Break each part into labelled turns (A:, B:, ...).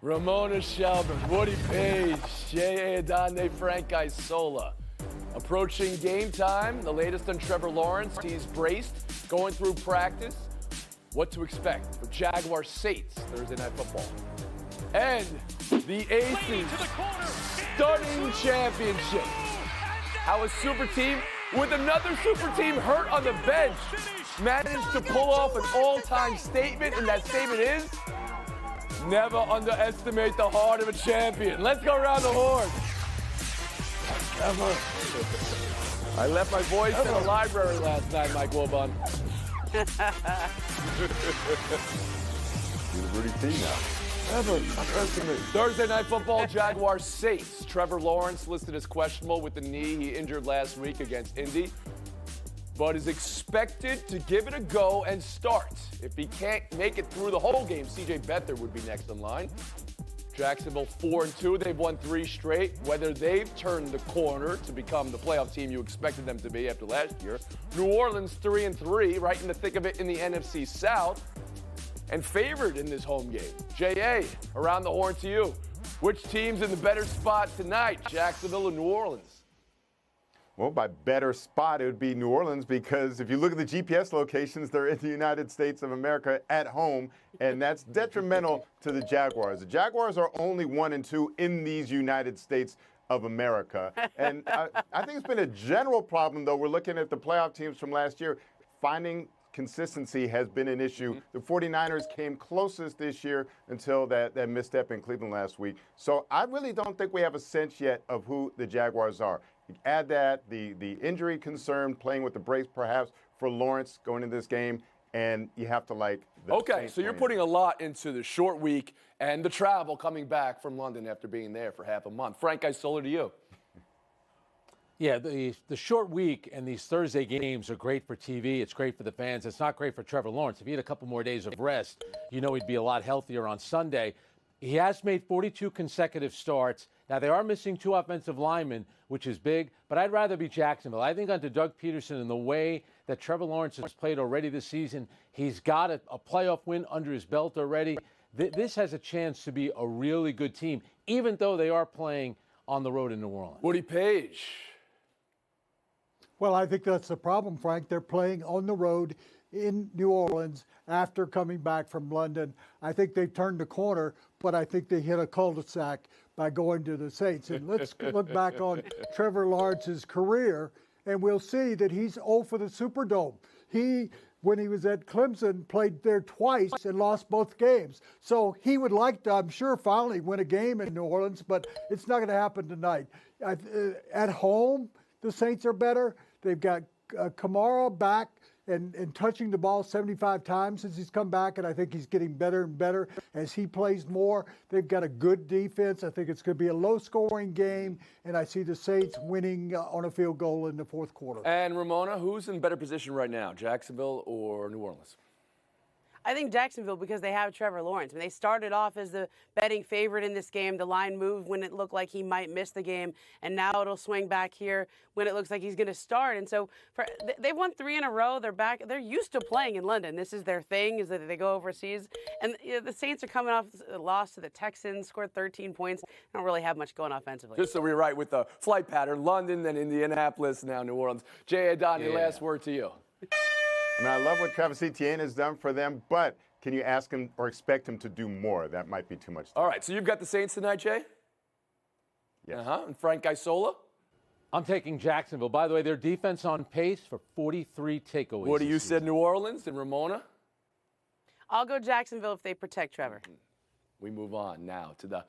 A: Ramona Shelburne, Woody Page, J.A. Adonde, Frank Isola. Approaching game time, the latest on Trevor Lawrence. He's braced, going through practice. What to expect for Jaguar Saints Thursday Night Football. And the Aces stunning championship. How a super team with another super team hurt on the bench managed to pull off an all-time statement, and that statement is, never underestimate the heart of a champion. Let's go around the horn. Never. I left my voice in the library last night, Mike Wilbon.
B: He's a Rudy T now.
A: Never underestimate. Thursday Night Football, Jaguar Saints. Trevor Lawrence listed as questionable with the knee he injured last week against Indy, but is expected to give it a go and start. If he can't make it through the whole game, C.J. Beathard would be next in line. Jacksonville 4-2. They've won 3 straight. Whether they've turned the corner to become the playoff team you expected them to be after last year. New Orleans 3-3, right in the thick of it in the NFC South, and favored in this home game. J.A., around the horn to you. Which team's in the better spot tonight, Jacksonville or New Orleans?
B: Well, by better spot, it would be New Orleans, because if you look at the GPS locations, they're in the United States of America at home, and that's detrimental to the Jaguars. The Jaguars are only 1-2 in these United States of America. And I think it's been a general problem, though. We're looking at the playoff teams from last year. Finding consistency has been an issue. The 49ers came closest this year until that misstep in Cleveland last week. So I really don't think we have a sense yet of who the Jaguars are. You add that, the injury concern, playing with the brace perhaps for Lawrence going into this game, and you have to like the
A: Okay, so you're putting a lot into the short week and the travel coming back from London after being there for half a month. Frank, Isola, to you.
C: Yeah, the short week and these Thursday games are great for TV. It's great for the fans. It's not great for Trevor Lawrence. If he had a couple more days of rest, you know he'd be a lot healthier on Sunday. He has made 42 consecutive starts. Now, they are missing 2 offensive linemen, which is big, but I'd rather be Jacksonville. I think under Doug Peterson and the way that Trevor Lawrence has played already this season, he's got a playoff win under his belt already. This has a chance to be a really good team, even though they are playing on the road in New Orleans.
A: Woody Page.
D: Well, I think that's the problem, Frank. They're playing on the road in New Orleans after coming back from London. I think they've turned the corner, but I think they hit a cul-de-sac by going to the Saints. And let's look back on Trevor Lawrence's career, and we'll see that he's 0 for the Superdome. He, when he was at Clemson, played there twice and lost both games. So he would like to, I'm sure, finally win a game in New Orleans, but it's not going to happen tonight. At home, the Saints are better. They've got Kamara back and touching the ball 75 times since he's come back, and I think he's getting better and better as he plays more. They've got a good defense. I think it's going to be a low-scoring game, and I see the Saints winning on a field goal in the fourth quarter.
A: And Ramona, who's in better position right now, Jacksonville or New Orleans?
E: I think Jacksonville, because they have Trevor Lawrence. I mean, they started off as the betting favorite in this game. The line moved when it looked like he might miss the game, and now it'll swing back here when it looks like he's going to start. And so they've won 3 in a row. They're back. They're used to playing in London. This is their thing, is that they go overseas. And the Saints are coming off a loss to the Texans, scored 13 points. They don't really have much going offensively.
A: Just so we're right with the flight pattern, London, then Indianapolis, now New Orleans. J.A. Adonde, last word to you.
B: I mean, I love what Travis Etienne has done for them, but can you ask him or expect him to do more? That might be too much.
A: All right, so you've got the Saints tonight, Jay?
B: Yes.
A: And Frank Isola?
C: I'm taking Jacksonville. By the way, their defense on pace for 43 takeaways.
A: What do you said, New Orleans and Ramona?
E: I'll go Jacksonville if they protect Trevor.
A: We move on now to the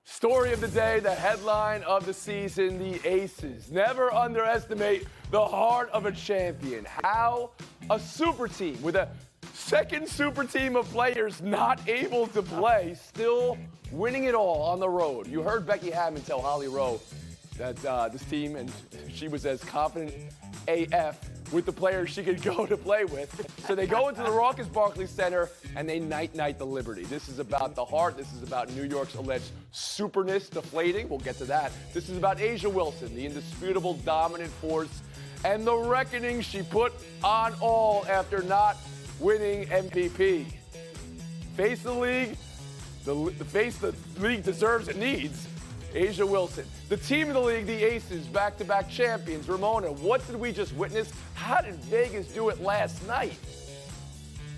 A: story of the day, the headline of the season, the Aces. Never underestimate the heart of a champion. How a super team with a second super team of players not able to play, still winning it all on the road. You heard Becky Hammond tell Holly Rowe that this team, and she was as confident AF with the players she could go to play with. So they go into the raucous Barclays Center and they night-night the Liberty. This is about the heart. This is about New York's alleged superness deflating. We'll get to that. This is about Asia Wilson, the indisputable dominant force, and the reckoning she put on all after not winning MVP. Face the league the face the league deserves and needs, A'ja Wilson. The team of the league, the Aces, back-to-back champions. Ramona, what did we just witness? How did Vegas do it last night?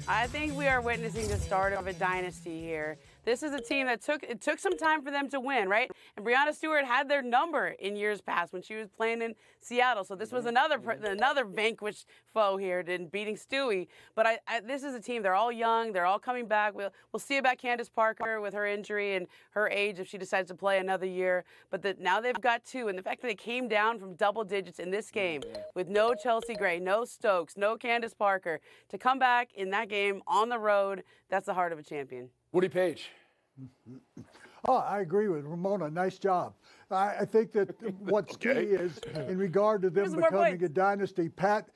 E: I think we are witnessing the start of a dynasty here. This is a team that took some time for them to win, right? And Breanna Stewart had their number in years past when she was playing in Seattle. So this was another vanquished foe here in beating Stewie. But this is a team, they're all young, they're all coming back. We'll see about Candace Parker with her injury and her age if she decides to play another year. But now they've got two. And the fact that they came down from double digits in this game with no Chelsea Gray, no Stokes, no Candace Parker, to come back in that game on the road, that's the heart of a champion.
A: Woody Page.
D: Oh, I agree with Ramona. Nice job. I think that what's key is in regard to them becoming a dynasty, Pat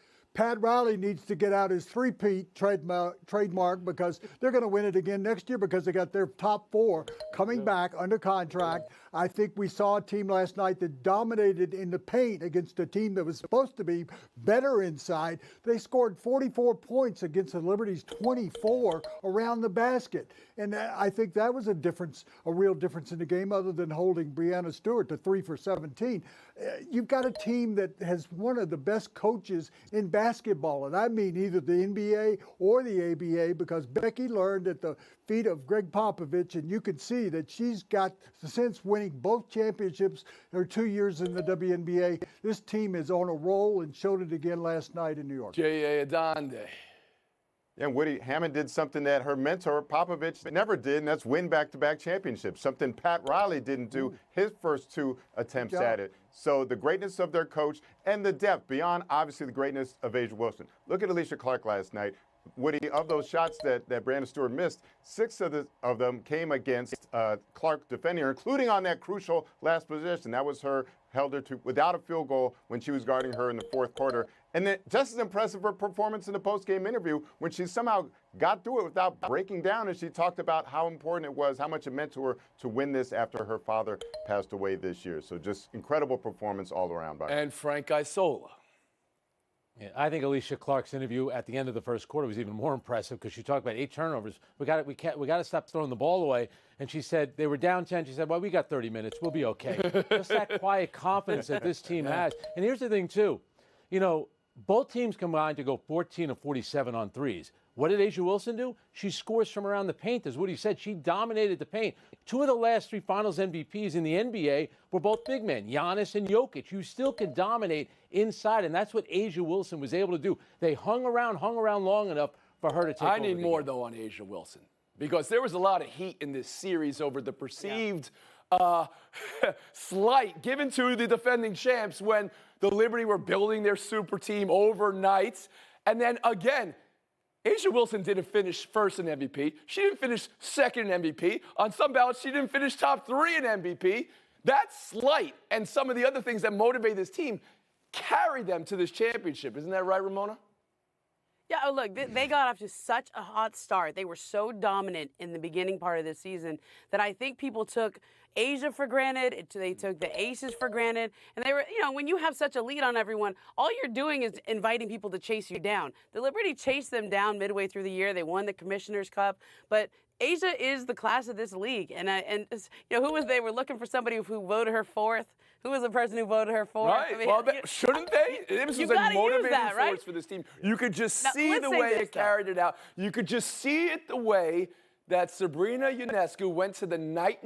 D: Riley needs to get out his three-peat trademark because they're going to win it again next year because they got their top four coming back under contract. I think we saw a team last night that dominated in the paint against a team that was supposed to be better inside. They scored 44 points against the Liberty's 24 around the basket. And I think that was a real difference in the game other than holding Breanna Stewart to 3 for 17. You've got a team that has one of the best coaches in basketball, and I mean either the NBA or the ABA, because Becky learned at the feet of Greg Popovich, and you can see that she's got, since winning both championships her 2 years in the WNBA, this team is on a roll and showed it again last night in New York.
A: J.A. Adande.
B: And Woody, Hammond did something that her mentor, Popovich, never did, and that's win back-to-back championships, something Pat Riley didn't do his first 2 attempts at it. So the greatness of their coach and the depth beyond, obviously, the greatness of A'ja Wilson. Look at Alicia Clark last night. Woody, of those shots that Breanna Stewart missed, 6 of them came against Clark defending her, including on that crucial last possession. That was her, held her to without a field goal when she was guarding her in the fourth quarter. And then just as impressive her performance in the post-game interview when she somehow got through it without breaking down, and she talked about how important it was, how much it meant to her to win this after her father passed away this year. So just incredible performance all around by her.
A: And Frank Isola.
C: Yeah, I think Alicia Clark's interview at the end of the first quarter was even more impressive because she talked about 8 turnovers. We got to stop throwing the ball away. And she said they were down 10. She said, "Well, we got 30 minutes. We'll be okay." Just that quiet confidence that this team has. And here's the thing too, both teams combined to go 14 of 47 on threes. What did A'ja Wilson do? She scores from around the paint. As Woody said, she dominated the paint. 2 of the last 3 finals MVPs in the NBA were both big men, Giannis and Jokic. You still can dominate inside, and that's what A'ja Wilson was able to do. They hung around long enough for her to take over.
A: I need more, though, on A'ja Wilson, because there was a lot of heat in this series over the perceived slight given to the defending champs when the Liberty were building their super team overnight. And then again, A'ja Wilson didn't finish first in MVP. She didn't finish second in MVP. On some ballots, she didn't finish top 3 in MVP. That slight and some of the other things that motivate this team carried them to this championship. Isn't that right, Ramona?
E: Yeah, look, they got off to such a hot start. They were so dominant in the beginning part of this season that I think people took A'ja for granted. They took the Aces for granted. And they were, when you have such a lead on everyone, all you're doing is inviting people to chase you down. The Liberty chased them down midway through the year. They won the Commissioner's Cup. But A'ja is the class of this league. And who was they? Were looking for somebody who voted her 4th. Who was the person who voted her 4th?
A: Right.
E: I mean,
A: well, shouldn't they? This was a motivating
E: right?
A: force for this team. You could just see the way it carried it out. You could just see it the way that Sabrina Ionescu went to the night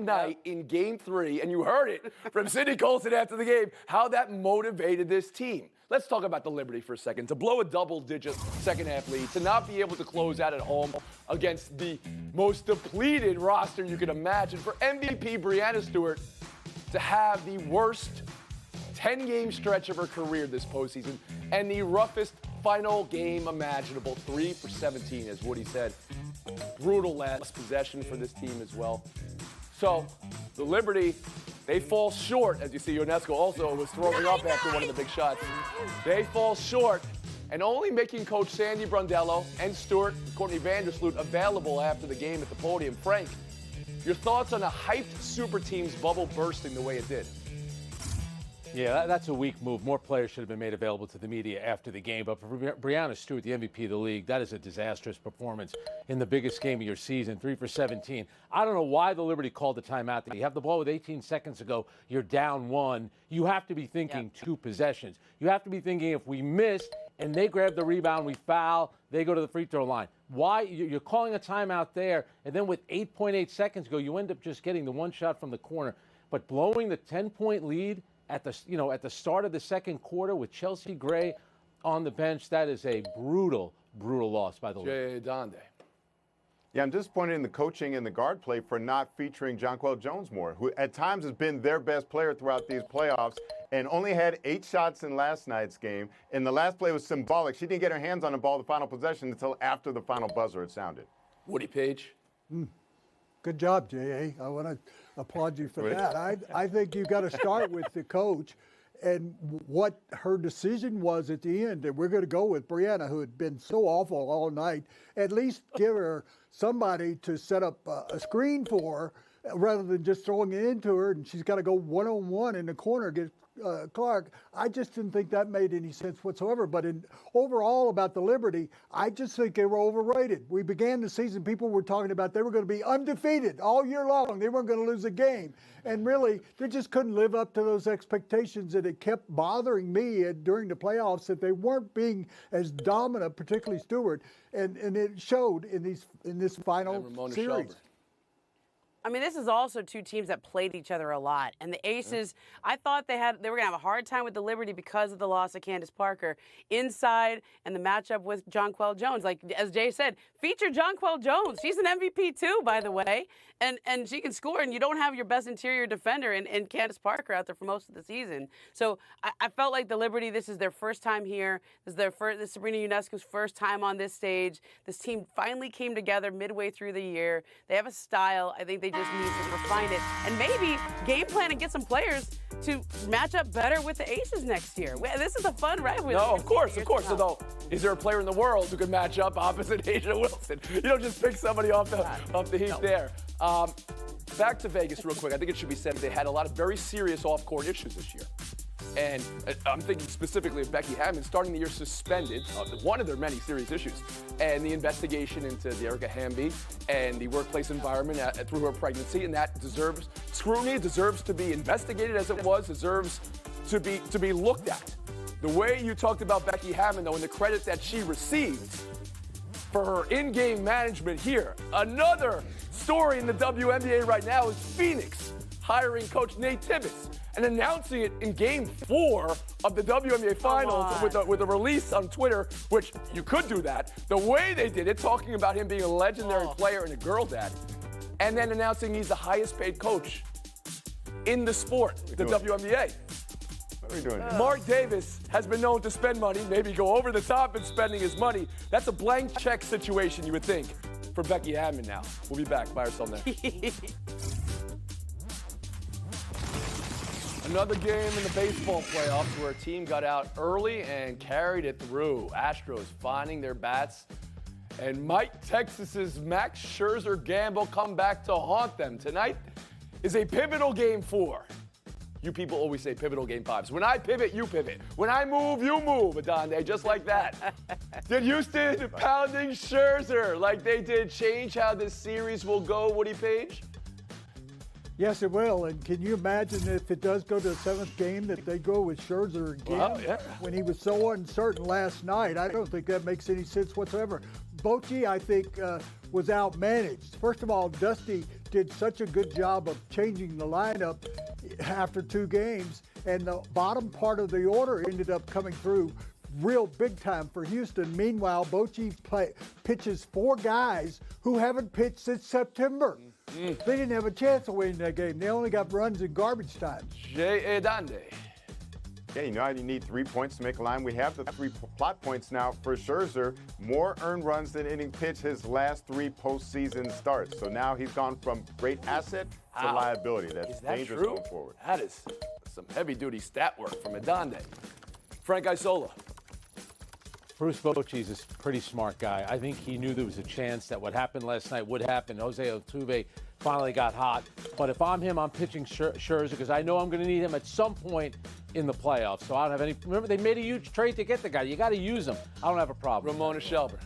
A: in Game 3, and you heard it from Sydney Colson after the game, how that motivated this team. Let's talk about the Liberty for a second. To blow a double-digit second-half lead, to not be able to close out at home against the most depleted roster you could imagine, for MVP Breanna Stewart to have the worst 10-game stretch of her career this postseason and the roughest final game imaginable, 3 for 17, as Woody said. Brutal last possession for this team as well. So the Liberty, they fall short, as you see. Ionescu also was throwing up after one of the big shots. They fall short, and only making Coach Sandy Brondello and Stewart, Courtney Vandersloot available after the game at the podium. Frank, your thoughts on a hyped super team's bubble bursting the way it did?
C: Yeah, that's a weak move. More players should have been made available to the media after the game. But for Breanna Stewart, the MVP of the league, that is a disastrous performance in the biggest game of your season, 3 for 17. I don't know why the Liberty called the timeout. You have the ball with 18 seconds to go. You're down 1. You have to be thinking 2 possessions. You have to be thinking if we miss and they grab the rebound, we foul, they go to the free throw line. Why? You're calling a timeout there, and then with 8.8 seconds to go, you end up just getting the one shot from the corner. But blowing the 10-point lead at the start of the second quarter with Chelsea Gray on the bench, that is a brutal loss by the league.
A: Jay Donde.
B: Yeah, I'm disappointed in the coaching and the guard play for not featuring Jonquel Jones more, who at times has been their best player throughout these playoffs and only had 8 shots in last night's game. And the last play was symbolic. She didn't get her hands on the ball the final possession until after the final buzzer had sounded.
A: Woody Page.
D: Good job, J.A. I want to applaud you for that. I think you got to start with the coach and what her decision was at the end. And we're going to go with Breanna, who had been so awful all night. At least give her somebody to set up a screen for her rather than just throwing it into her. And she's got to go one-on-one in the corner against Clark. I just didn't think that made any sense whatsoever. But overall about the Liberty, I just think they were overrated. We began the season, people were talking about they were going to be undefeated all year long. They weren't going to lose a game. And really, they just couldn't live up to those expectations. And it kept bothering me during the playoffs that they weren't being as dominant, particularly Stewart. And it showed in this final series.
A: Shelburne.
E: I mean, this is also 2 teams that played each other a lot. And the Aces, I thought they were going to have a hard time with the Liberty because of the loss of Candace Parker inside and the matchup with Jonquel Jones. Like, as Jay said, feature Jonquel Jones. She's an MVP too, by the way. And she can score, and you don't have your best interior defender in Candace Parker out there for most of the season. So I felt like the Liberty, this is their first time here. This is Sabrina Ionescu's first time on this stage. This team finally came together midway through the year. They have a style. I think they just need to refine it and maybe game plan and get some players to match up better with the Aces next year. This is a fun rivalry.
A: No, of course. Although, is there a player in the world who can match up opposite Asia Wilson? You don't just pick somebody off the heap there. Back to Vegas real quick. I think it should be said they had a lot of very serious off-court issues this year. And I'm thinking specifically of Becky Hammond starting the year suspended, one of their many serious issues, and the investigation into the Erica Hamby and the workplace environment through her pregnancy, and that deserves scrutiny, deserves to be investigated as it was, deserves to be looked at. The way you talked about Becky Hammond, though, and the credit that she received for her in-game management here, another story in the WNBA right now is Phoenix hiring Coach Nate Tibbetts and announcing it in Game 4 of the WNBA Finals with a release on Twitter, which you could do that. The way they did it, talking about him being a legendary player and a girl dad, and then announcing he's the highest paid coach in the sport, the WNBA.
B: What are we doing?
A: Mark Davis has been known to spend money, maybe go over the top in spending his money. That's a blank check situation, you would think, for Becky Hammond now. We'll be back. Buy or sell next. Another game in the baseball playoffs where a team got out early and carried it through. Astros finding their bats. And Mike Texas's Max Scherzer gamble come back to haunt them. Tonight is a pivotal Game 4. You people always say pivotal Game 5s. When I pivot, you pivot. When I move, you move, Adonde, just like that. Did Houston pounding Scherzer like they did change how this series will go, Woody Page?
D: Yes, it will. And can you imagine if it does go to the 7th game that they go with Scherzer again?
A: Well, yeah.
D: When he was so uncertain last night, I don't think that makes any sense whatsoever. Bochy, I think, was outmanaged. First of all, Dusty did such a good job of changing the lineup after 2 games, and the bottom part of the order ended up coming through real big time for Houston. Meanwhile, Bochy pitches 4 guys who haven't pitched since September. They didn't have a chance of winning that game. They only got runs in garbage time.
A: Jay Adonde.
B: Yeah, you know how you need 3 points to make a line. We have the 3 plot points now for Scherzer. More earned runs than inning pitch his last 3 postseason starts. So now he's gone from great asset to liability. That's dangerous
A: true?
B: going forward.
A: That is some heavy-duty stat work from Adonde. Frank Isola.
C: Bruce Bochy is a pretty smart guy. I think he knew there was a chance that what happened last night would happen. Jose Altuve finally got hot. But if I'm him, I'm pitching Scherzer because I know I'm going to need him at some point in the playoffs. So I don't have any. Remember, they made a huge trade to get the guy. You got to use him. I don't have a problem.
A: Ramona Shelburne.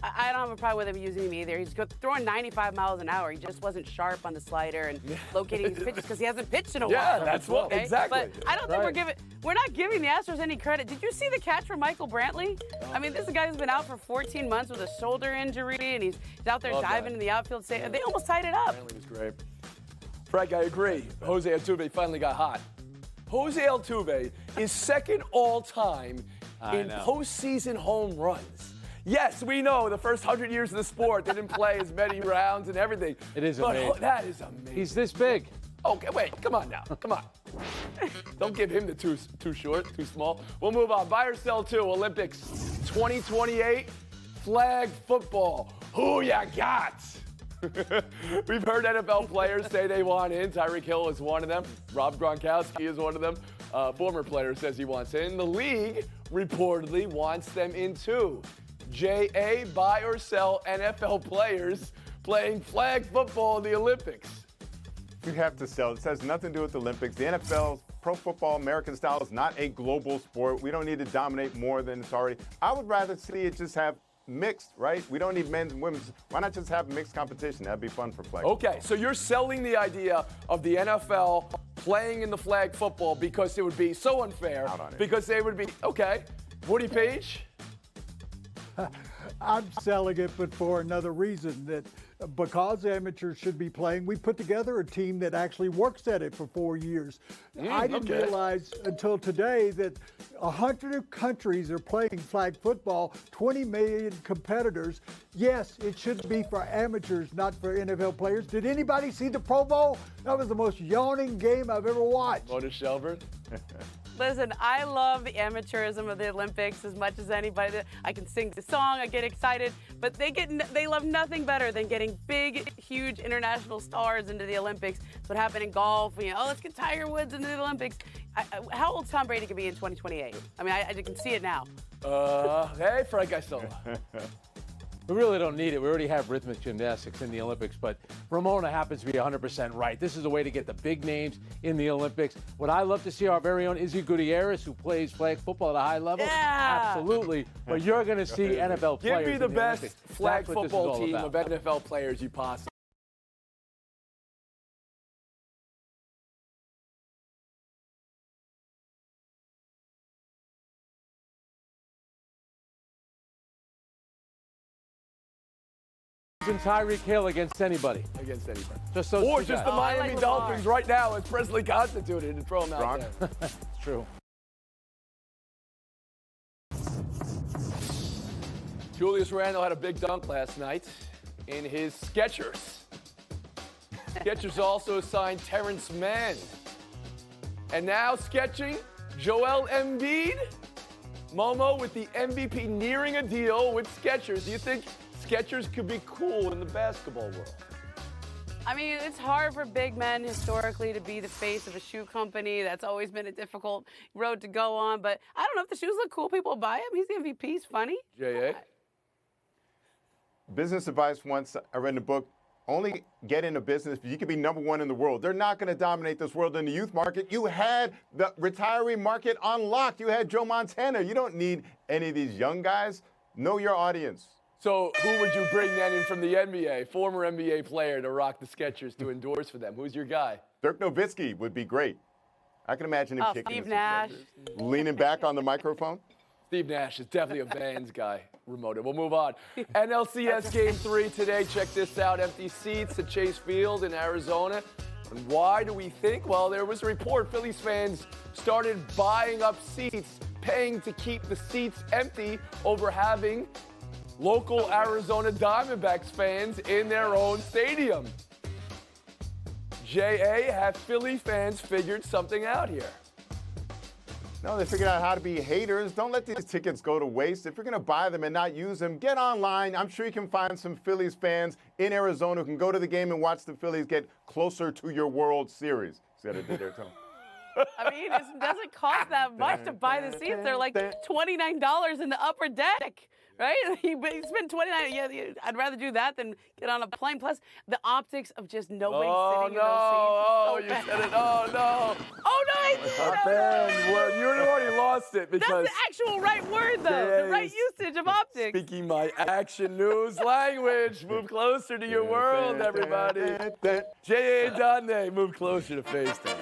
E: I don't have a problem with him using him either. He's throwing 95 miles an hour. He just wasn't sharp on the slider and locating his pitches because he hasn't pitched in a while.
A: Yeah, that's what exactly.
E: But I don't think we're not giving the Astros any credit. Did you see the catch from Michael Brantley? I mean, this is a guy who's been out for 14 months with a shoulder injury, and he's out there diving in the outfield. They almost tied it up.
A: Brantley was great. Frank, I agree. Jose Altuve finally got hot. Jose Altuve is second all-time in postseason home runs. Yes, we know the first 100 years of the sport they didn't play as many rounds and everything.
C: It is amazing.
A: That is amazing.
C: He's this big.
A: Okay, wait, come on now. Come on. Don't give him the too short, too small. We'll move on. Buy or sell two, Olympics 2028, flag football. Who ya got? We've heard NFL players say they want in. Tyreek Hill is one of them. Rob Gronkowski is one of them. Former player says he wants in. The league reportedly wants them in too. J.A., buy or sell NFL players playing flag football in the Olympics?
B: You have to sell. This has nothing to do with the Olympics. The NFL, pro football, American style is not a global sport. We don't need to dominate more than it's already. I would rather see it just have mixed, right? We don't need men's and women's. Why not just have mixed competition? That'd be fun for flag football.
A: Okay, so you're selling the idea of the NFL playing in the flag football because it would be so unfair.
B: Out on it.
A: Because they would be, okay. Woody Page?
D: I'm selling it, but for another reason, that because amateurs should be playing, we put together a team that actually works at it for 4 years. I didn't realize until today that 100 countries are playing flag football, 20 million competitors. Yes, it should be for amateurs, not for NFL players. Did anybody see the Pro Bowl? That was the most yawning game I've ever watched.
A: Mona Shelburne?
E: Listen, I love the amateurism of the Olympics as much as anybody. I can sing the song, I get excited, but they love nothing better than getting big, huge international stars into the Olympics. That's what happened in golf. Let's get Tiger Woods into the Olympics. How old Tom Brady could be in 2028? I mean, I can see it now.
A: Hey, Frank Isola.
C: We really don't need it. We already have rhythmic gymnastics in the Olympics, but Ramona happens to be 100% right. This is a way to get the big names in the Olympics. Would I love to see our very own Izzy Gutierrez, who plays flag football at a high level?
E: Yeah.
C: Absolutely. But you're going to see NFL players.
A: Give me the best
C: Olympics.
A: flag
C: That's what this is
A: football
C: all
A: team
C: about.
A: of NFL players you possibly.
C: And Tyreek Hill against anybody.
A: Against anybody.
C: Just those
A: Or
C: two
A: just
C: guys.
A: the Miami
E: I like
A: Dolphins right now as presently constituted and throw them out
B: Gronk.
A: there.
C: It's true.
A: Julius Randle had a big dunk last night in his Skechers. Skechers also signed Terrence Mann. And now sketching Joel Embiid. Momo with the MVP nearing a deal with Skechers. Do you think Skechers could be cool in the basketball world?
E: I mean, it's hard for big men historically to be the face of a shoe company. That's always been a difficult road to go on. But I don't know if the shoes look cool. People buy them. He's the MVP. He's funny.
A: J.A.?
B: Business advice once I read in a book, only get into business if you can be number one in the world. They're not going to dominate this world in the youth market. You had the retiree market unlocked. You had Joe Montana. You don't need any of these young guys. Know your audience.
A: So who would you bring then in from the NBA, former NBA player, to rock the Skechers to endorse for them? Who's your guy?
B: Dirk Nowitzki would be great. I can imagine him kicking
E: Steve
B: some
E: Nash.
B: Skechers. Leaning back on the microphone.
A: Steve Nash is definitely a Vans guy. Remote. We'll move on. NLCS Game 3 today. Check this out. Empty seats at Chase Field in Arizona. And why do we think? Well, there was a report Phillies fans started buying up seats, paying to keep the seats empty over having local Arizona Diamondbacks fans in their own stadium. J.A., have Philly fans figured something out here?
B: No, they figured out how to be haters. Don't let these tickets go to waste. If you're going to buy them and not use them, get online. I'm sure you can find some Phillies fans in Arizona who can go to the game and watch the Phillies get closer to your World Series. See what I did there, Tom?
E: I mean, it doesn't cost that much to buy the seats. They're like $29 in the upper deck, right? You spend $29. Yeah, I'd rather do that than get on a plane. Plus, the optics of just nobody sitting in those
A: Oh,
E: seats.
A: you said it. Oh, no.
E: Oh, no, I did.
A: Top end word. You already lost it because.
E: That's the actual right word, though. The right usage of optics.
A: Speaking my action news language. Move closer to your world, everybody. J.A. Dane, move closer to FaceTime.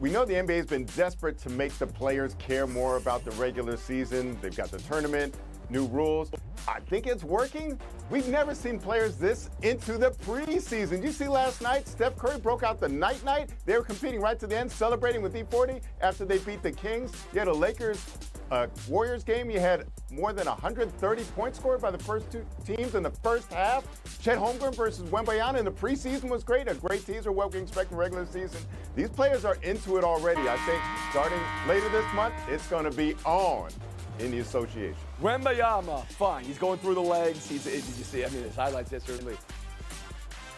B: We know the NBA has been desperate to make the players care more about the regular season. They've got the tournament, new rules. I think it's working. We've never seen players this into the preseason. You see last night, Steph Curry broke out the night. They were competing right to the end, celebrating with E40 after they beat the Kings. You had a Lakers-Warriors game. You had more than 130 points scored by the first two teams in the first half. Chet Holmgren versus wnba in the preseason was great. A great teaser, what we expect in regular season. These players are into it already. I think starting later this month, it's going to be on in the association.
A: Wembayama, fine. He's going through the legs. Did you see? I mean, his highlights yesterday.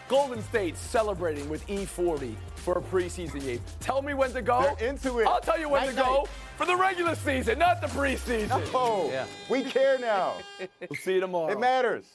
A: Golden State celebrating with E40 for a preseason game. Tell me when to go.
B: They're into it.
A: I'll tell you when to go for the regular season, not the preseason.
B: Oh, yeah. We care now.
A: We'll see you tomorrow.
B: It matters.